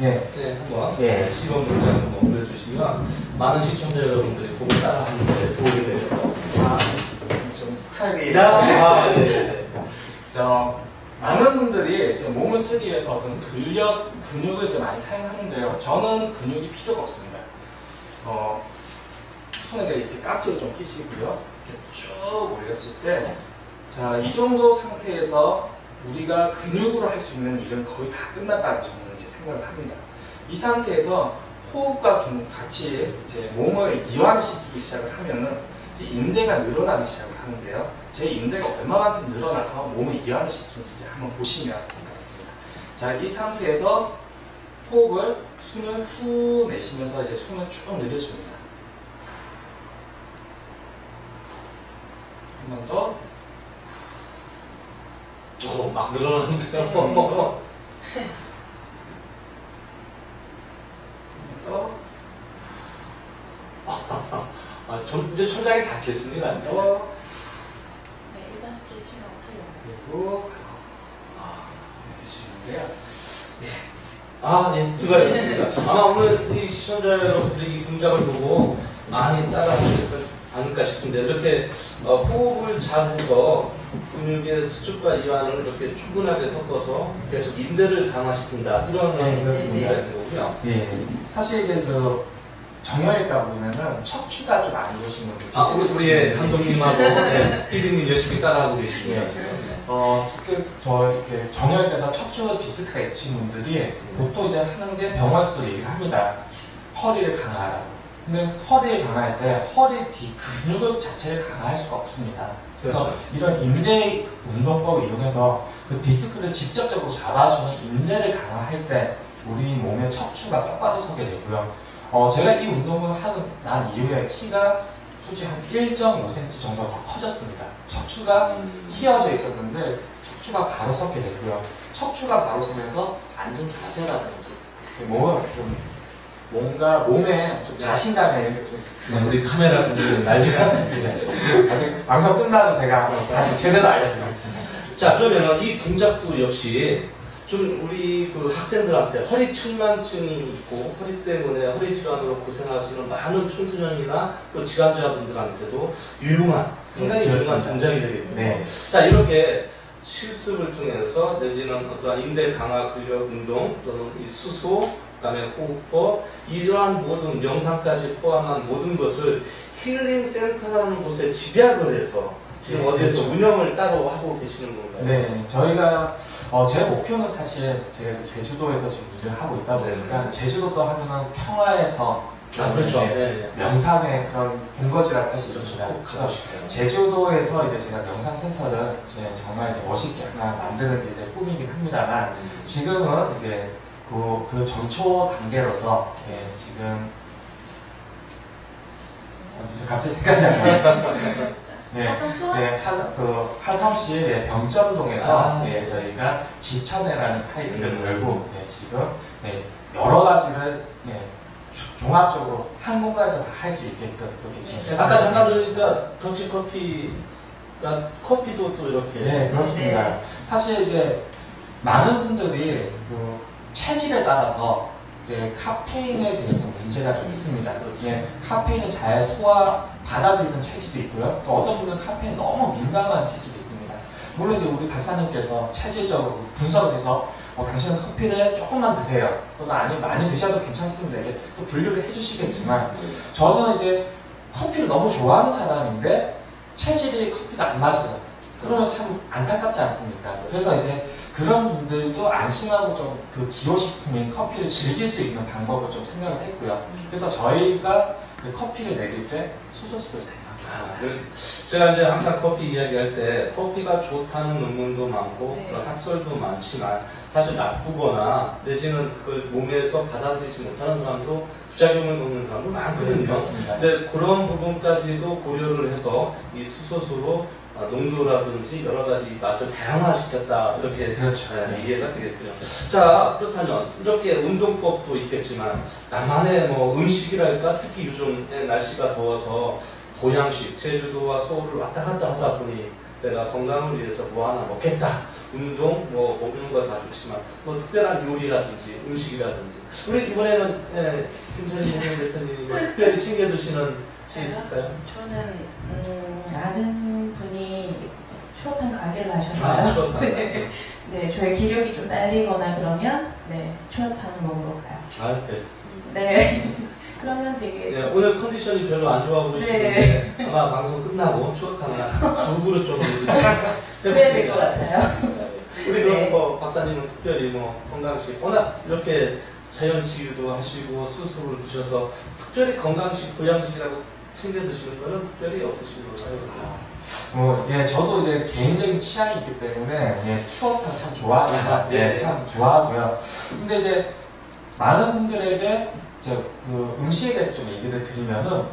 네, 한번 시범 동작 한번 보여주시면 많은 시청자 여러분들이 보고 따라하는데 도움이 될 것 같습니다. 좀 스타일이 네. 많은 분들이 이제 몸을 쓰기 위해서 어떤 근육을 이제 많이 사용하는데요. 저는 근육이 필요가 없습니다. 손에다 이렇게 깍지를 좀 끼시고요. 이렇게 쭉 올렸을 때, 자, 이 정도 상태에서 우리가 근육으로 할 수 있는 일은 거의 다 끝났다고 저는 이제 생각을 합니다. 이 상태에서 호흡과 같이 이제 몸을 이완시키기 시작을 하면은 이제 인대가 늘어나기 시작을 하는데요. 제 인대가 얼마만큼 늘어나서 몸을 이완을 시키는지 이제 한번 보시면 될 것 같습니다. 자, 이 상태에서 호흡을 숨을 후 내쉬면서 이제 숨을 쭉 늘려줍니다. 한 번 더. 막 늘어나는데요. 또. 이제 천장이 닿겠습니다. 네, 일반 스트레칭은 어떻게 그리고 되시는데요. 네, 수고하셨습니다. 아마 오늘 이 시청자 여러분들이 이 동작을 보고 많이 따라하시지 않을까 싶은데 이렇게 호흡을 잘 해서 근육의 수축과 이완을 이렇게 충분하게 섞어서 계속 인대를 강화시킨다 이런 그렇습니다. 거고요. 예. 사실 이제 그 정형외과 보면은 척추가 좀 안 좋으신 분들 우리의 감독님하고 PD님 열심히 따라하고 계시고요. 저 이렇게 정형외과에서 척추 디스크가 있으신 분들이 보통 이제 하는 게 병원에서도 얘기를 합니다. 허리를 강화하라고. 근데 허리를 강화할 때 허리 뒤 근육 자체를 강화할 수가 없습니다. 그래서 이런 인대 운동법을 이용해서 그 디스크를 직접적으로 잡아주는 인대를 강화할 때 우리 몸의 척추가 똑바로 서게 되고요. 제가 이 운동을 하고 난 이후에 키가 솔직히 한 1.5cm 정도 더 커졌습니다. 척추가 휘어져 있었는데 척추가 바로 섰게 되고요. 척추가 바로 서면서 앉은 자세라든지 몸을 좀 뭔가 몸에 좀 자신감에 우리 카메라 분들은 난리가 났습니다. 방송 끝나도 제가 다시 제대로 알려드리겠습니다. 자, 그러면 이 동작도 역시 좀 우리 그 학생들한테 허리 측만증이 있고 허리 때문에 허리 질환으로 고생하시는 많은 청소년이나 또 질환자분들한테도 상당히 유용한 동작이 되겠네요. 네. 자, 이렇게 실습을 통해서 내지는 어떠한 인대 강화 근력 운동 또는 이 수소 그다음에 호흡법 이러한 모든 명상까지 포함한 모든 것을 힐링 센터라는 곳에 집약을 해서 지금 어디에서 그렇죠. 운영을 따로 하고 계시는 건가요? 네, 저희가 제 목표는 사실 제가 이제 제주도에서 지금 일을 하고 있다 보니까 제주도도 하면은 평화에서 그렇죠. 명상의 그런 본거지라고 할 수 있습니다. 그래서 제주도에서 이제 제가 명상센터를 이제 정말 이제 멋있게 하나 만드는 게 이제 꿈이긴 합니다만 지금은 이제 그 전초 단계로서 지금 어디서 갑자기 생각이 안 나요. 네, 화성수원? 네, 화성시 네, 병점동에서 네, 저희가 지천회라는 타이틀을 걸고 네, 지금 네, 여러 가지를 네, 종합적으로 한 공간에서 다 할 수 있게끔 그렇게 지금 아까 잠깐 들으니까 더치커피 커피도 또 이렇게 네, 그렇습니다. 네. 사실 이제 많은 분들이 그 체질에 따라서 이제 카페인에 대해서 문제가 좀 있습니다. 예, 카페인을 잘 받아들이는 체질이 있고요. 또 어떤 분들은 카페인에 너무 민감한 체질이 있습니다. 물론 이제 우리 박사님께서 체질적으로 분석을 해서 당신은 커피를 조금만 드세요. 또는 아니면 많이 드셔도 괜찮습니다. 이렇게 또 분류를 해주시겠지만 저는 이제 커피를 너무 좋아하는 사람인데 체질이 커피가 안 맞아요. 그러면 참 안타깝지 않습니까? 그래서 이제 그런 분들도 안심하고 좀 그 기호식품인 커피를 즐길 수 있는 방법을 좀 생각을 했고요. 그래서 저희가 그 커피를 내릴 때 수소수를 사용합니다. 제가 이제 항상 커피 이야기할 때 커피가 좋다는 논문도 많고 네. 그런 학설도 많지만 사실 나쁘거나 내지는 그걸 몸에서 받아들이지 못하는 사람도 부작용을 먹는 사람도 많거든요. 그렇습니다. 근데 그런 부분까지도 고려를 해서 이 수소수로 농도라든지 여러 가지 맛을 다양화시켰다 이렇게 그렇죠. 이해가 되겠고요. 자, 그렇다면 이렇게 운동법도 있겠지만 나만의 뭐 음식이랄까 특히 요즘 날씨가 더워서 보양식 제주도와 서울을 왔다 갔다 하다 보니 내가 건강을 위해서 뭐 하나 먹겠다. 운동 뭐 먹는 거 다 좋지만 뭐 특별한 요리라든지 음식이라든지 우리 이번에는 김선희 대표님이 뭐 특별히 챙겨 드시는 게 있을까요? 저는 아는 분이 추어탕 가게를 하셨어요. 추어탕. 네, 저의 기력이 좀 딸리거나 그러면 네, 추어탕을 먹으러 가요. 베스트. 네. 그러면 되게 네, 오늘 컨디션이 별로 안 좋아 보이시는데 아마 방송 끝나고 추어탕을 두 그릇 정도 그래야 될 것 같아요. 우리 네. 그럼 뭐 박사님은 특별히 뭐 건강식 워낙 이렇게 자연치유도 하시고 스스로 드셔서 특별히 건강식 보양식이라고 챙겨 드시는 거는 특별히 없으신 건가요? 예, 저도 이제 개인적인 취향이 있기 때문에 예, 추어탕 참 좋아합니다. 예, 참 좋아하고요. 근데 이제 많은 분들에게 그 음식에 대해서 좀 얘기를 드리면은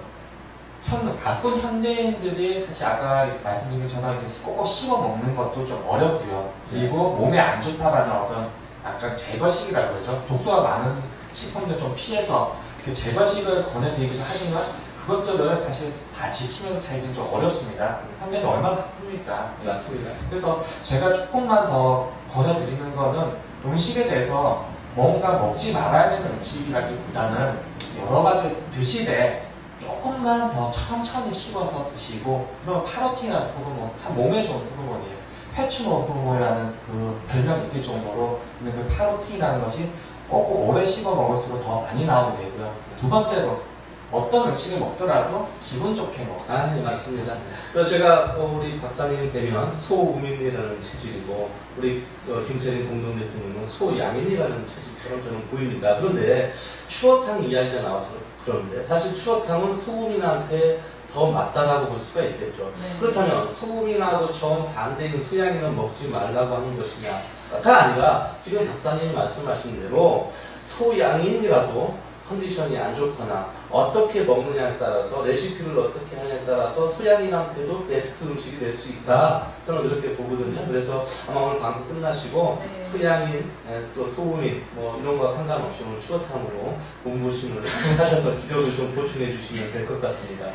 바쁜 현대인들이 사실 아까 말씀드린 것처럼 이렇게 꼭꼭 씹어 먹는 것도 좀 어렵고요. 그리고 몸에 안 좋다라는 어떤 약간 제거식이라고 그러죠. 독소가 많은 식품들 좀 피해서 그 제거식을 권해드리기도 하지만 그것들을 사실 다 지키면서 살기는 좀 어렵습니다. 현대는 얼마나 바쁩니까? 맞습니다. 그래서 제가 조금만 더 권해드리는 거는 음식에 대해서 뭔가 먹지 말아야 되는 음식이라기보다는 여러 가지 드시되 조금만 더 천천히 씹어서 드시고 그럼 카로틴이라는 호르몬 참 몸에 좋은 호르몬이에요. 페추노 호르몬이라는 그 별명이 있을 정도로 그 카로틴이라는 것이 꼭꼭 오래 씹어 먹을수록 더 많이 나오게 되고요. 두 번째로 어떤 음식을 먹더라도 기분 좋게 먹자. 네, 맞습니다. 그래서 제가 우리 박사님 뵈면 소우민이라는 체질이고 우리 김세린 공동대표님은 소양인이라는 체질처럼 저는 보입니다. 그런데 추어탕 이야기가 나와서 그런데 사실 추어탕은 소우민한테 더 맞다라고 볼 수가 있겠죠. 네. 그렇다면 소우민하고 정반대인 소양인은 먹지 말라고 하는 것이냐가 아니라 지금 박사님이 말씀하신 대로 소양인이라도 컨디션이 안 좋거나 어떻게 먹느냐에 따라서 레시피를 어떻게 하냐에 따라서 소양인한테도 베스트 음식이 될 수 있다. 저는 이렇게 보거든요. 그래서 아마 오늘 방송 끝나시고 네. 소양인 또 소우민 뭐 이런 거 상관없이 오늘 추어탕으로 몸보신을 하셔서 기력을 좀 보충해 주시면 될 것 같습니다.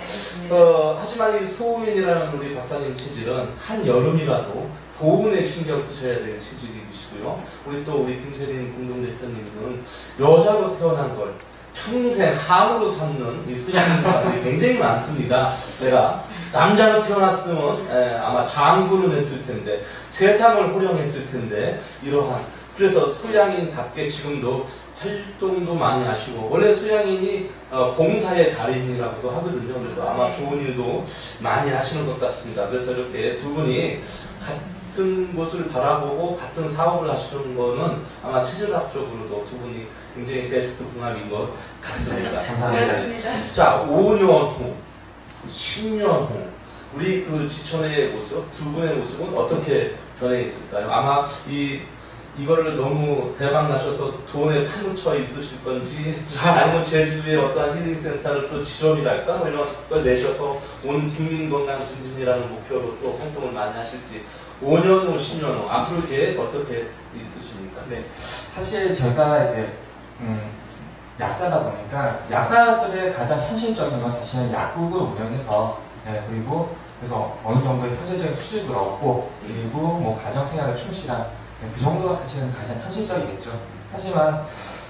하지만 이 소우민이라는 우리 박사님 체질은 한 여름이라도 보온에 신경 쓰셔야 되는 체질이시고요. 우리 김세린 공동대표님은 여자로 태어난 걸 평생 함으로 삼는 이 소양인들이 굉장히 많습니다. 내가 남자로 태어났으면 아마 장군을 했을 텐데 세상을 호령했을 텐데 이러한 그래서 소양인답게 지금도 활동도 많이 하시고 원래 소양인이 봉사의 달인이라고도 하거든요. 그래서 아마 좋은 일도 많이 하시는 것 같습니다. 그래서 이렇게 두 분이 같은 곳을 바라보고 같은 사업을 하시는 거는 아마 체질학적으로도 두 분이 굉장히 베스트 궁합인 것 같습니다. 그렇습니다. 자, 5년 후, 10년 후 우리 그 지천의 모습, 두 분의 모습은 어떻게 변해 있을까요? 아마 이 이거를 너무 대박 나셔서 돈에 파묻혀 있으실 건지 아니면 제주도에 어떠한 힐링센터를 또 지점이랄까 뭐 이런 걸 내셔서 온 국민건강 증진이라는 목표로 또 활동을 많이 하실지 5년 후, 10년 후 앞으로 계획 어떻게 있으십니까? 네, 사실 제가 이제 약사다 보니까 약사들의 가장 현실적인 건 사실은 약국을 운영해서 그리고 그래서 어느 정도의 현실적인 수익을 얻고 그리고 뭐 가정생활에 충실한 그 정도가 사실은 가장 현실적이겠죠. 하지만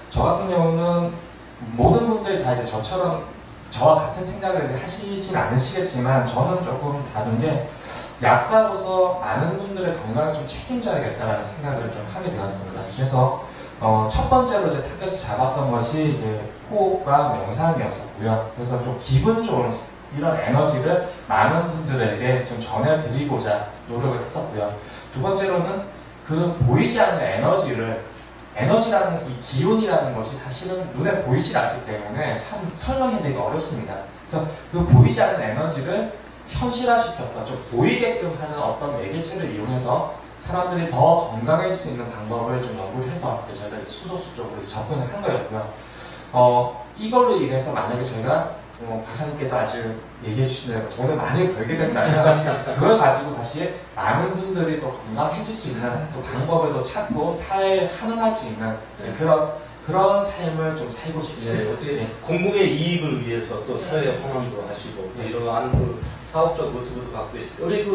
저 같은 경우는 모든 분들이 다 이제 저와 같은 생각을 하시진 않으시겠지만 저는 조금 다른 게 약사로서 많은 분들의 건강을 좀 책임져야겠다는 생각을 좀 하게 되었습니다. 그래서 첫 번째로 이제 타겟을 잡았던 것이 이제 호흡과 명상이었었고요. 그래서 좀 기분 좋은 이런 에너지를 많은 분들에게 좀 전해드리고자 노력을 했었고요. 두 번째로는 그 보이지 않는 에너지라는 이 기운이라는 것이 사실은 눈에 보이질 않기 때문에 참 설명해드리기가 어렵습니다. 그래서 그 보이지 않는 에너지를 현실화시켜서 좀 보이게끔 하는 어떤 매개체를 이용해서 사람들이 더 건강해질 수 있는 방법을 좀 연구를 해서 저희가 이제 수소수 쪽으로 접근을 한 거였고요. 이걸로 인해서 만약에 저희가 박사님께서 아주 얘기해 주신 대로 돈을 많이 벌게 된다면 그걸 가지고 다시 많은 분들이 또 건강해질 수 있는 또 방법을 또 찾고 사회에 환원할 수 있는 그런 삶을 좀 살고 싶습니다. 어떻게 공공의 이익을 위해서 또 사회 환원도 하시고 이러한 그 사업적 모티브도 갖고 계시고 우리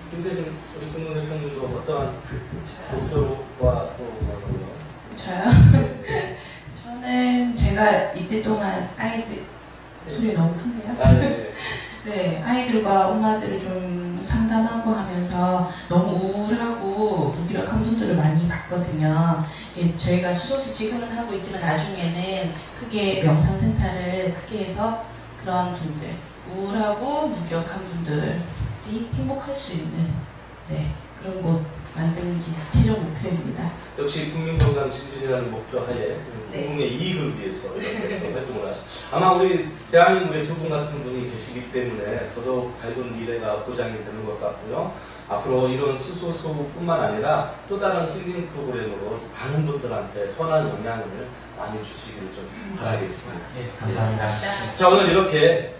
김세진 우리 국민대표님도 어떠한 목표와 또 저요? 저는 제가 이때 동안 소리 너무 큰데요? 네. 네, 아이들과 엄마들을 좀 상담하고 하면서 너무 우울하고 무기력한 분들을 많이 봤거든요. 저희가 수소수 지금은 하고 있지만 나중에는 크게 명상센터를 크게 해서 그런 분들, 우울하고 무기력한 분들이 행복할 수 있는 그런 곳 만드는 게 최종 목표입니다. 역시 국민건강 증진이라는 목표 하에 공공의 이익을 위해서 이런 활동을 하시죠. 아마 우리 대한민국에 두 분 같은 분이 계시기 때문에 더더욱 밝은 미래가 보장이 되는 것 같고요. 앞으로 이런 수소수뿐만 아니라 또 다른 힐링 프로그램으로 많은 분들한테 선한 영향을 많이 주시기를 좀 바라겠습니다. 네, 감사합니다. 자, 오늘 이렇게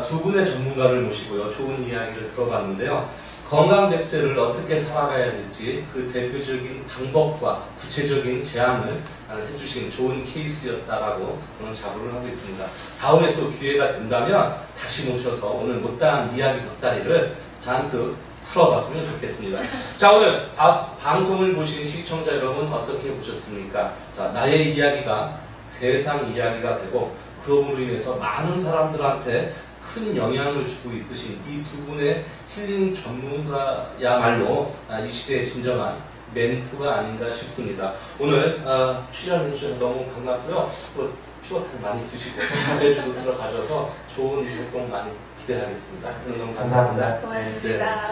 두 분의 전문가를 모시고요. 좋은 이야기를 들어봤는데요. 건강 100세를 어떻게 살아가야 될지 그 대표적인 방법과 구체적인 제안을 해주신 좋은 케이스였다라고 저는 자부를 하고 있습니다. 다음에 또 기회가 된다면 다시 모셔서 오늘 못다한 이야기 보따리를 잔뜩 풀어봤으면 좋겠습니다. 자, 오늘 방송을 보신 시청자 여러분 어떻게 보셨습니까? 자, 나의 이야기가 세상 이야기가 되고 그럼으로 인해서 많은 사람들한테 큰 영향을 주고 있으신 이 두 분의 힐링 전문가야말로 이 시대의 진정한 멘토가 아닌가 싶습니다. 오늘 출연해 주셔서 너무 반갑고요. 또 추어탕 많이 드시고 제주도 들어가셔서 좋은 활동 많이 기대하겠습니다. 오늘 너무 감사합니다. 고맙습니다.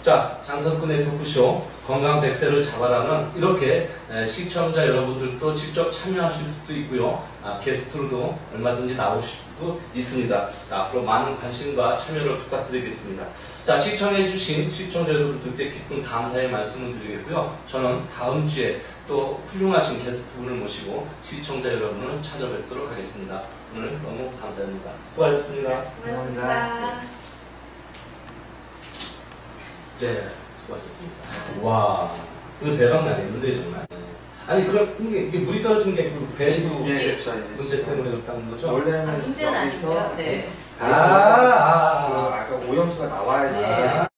자, 장석근의 토크쇼 건강 100세를 잡아라는 이렇게 시청자 여러분들도 직접 참여하실 수도 있고요. 게스트로도 얼마든지 나오실 수도 있습니다. 자, 앞으로 많은 관심과 참여를 부탁드리겠습니다. 자, 시청해주신 시청자 여러분들께 깊은 감사의 말씀을 드리겠고요. 저는 다음 주에 또 훌륭하신 게스트분을 모시고 시청자 여러분을 찾아뵙도록 하겠습니다. 오늘 너무 감사합니다. 수고하셨습니다. 고맙습니다. 네, 수고하셨습니다. 와, 이거 대박 나겠는데 정말. 아니 그럼 이게 물이 떨어진 게 그 배수 그렇죠. 문제 때문에 그렇다는 거죠? 문제는 아니고요. 네. 아까 오염수가 나와야지. 네.